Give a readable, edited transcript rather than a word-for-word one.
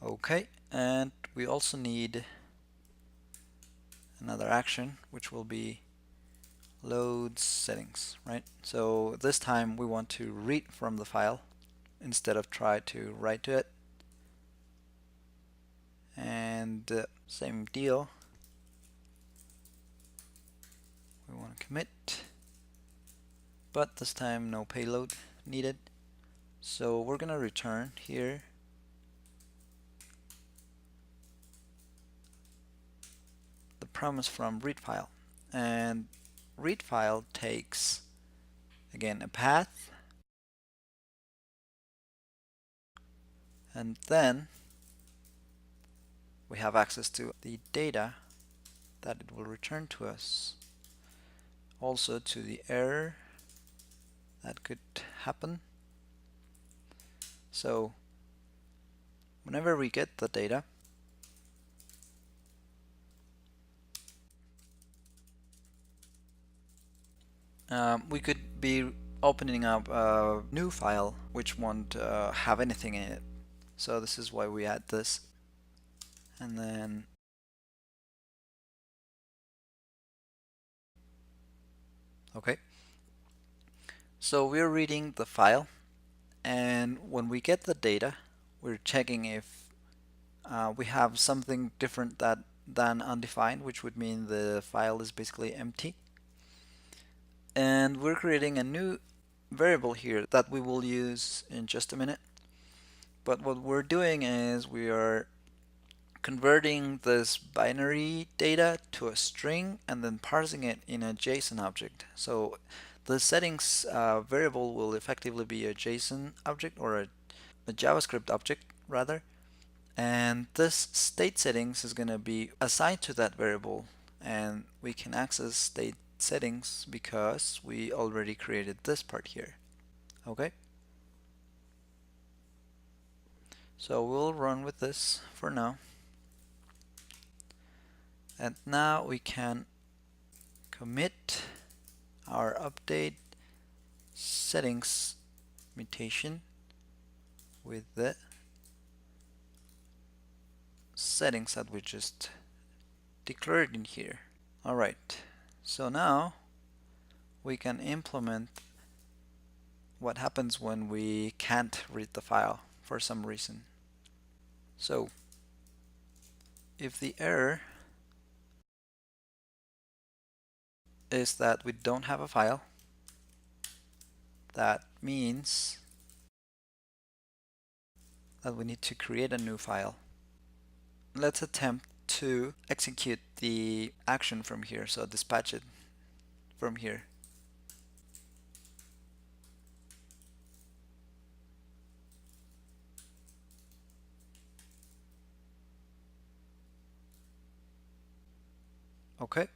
Okay, and we also need another action, which will be load settings, right? So this time we want to read from the file instead of try to write to it. And same deal, we want to commit, but this time no payload needed. So we're gonna return here the promise from read file, and read file takes again a path, and then we have access to the data that it will return to us, also to the error that could happen. So whenever we get the data, we could be opening up a new file which won't have anything in it. So this is why we add this. And then okay, so we're reading the file, and when we get the data, we're checking if we have something different than undefined, which would mean the file is basically empty. And we're creating a new variable here that we will use in just a minute. But what we're doing is we are converting this binary data to a string and then parsing it in a JSON object. So the settings variable will effectively be a JSON object, or a JavaScript object rather. And this state settings is going to be assigned to that variable, and we can access state settings because we already created this part here. Okay, so we'll run with this for now, and now we can commit our update settings mutation with the settings that we just declared in here. Alright, so now we can implement what happens when we can't read the file for some reason. So if the error is that we don't have a file, that means that we need to create a new file. Let's attempt to execute the action from here, so dispatch it from here. Okay,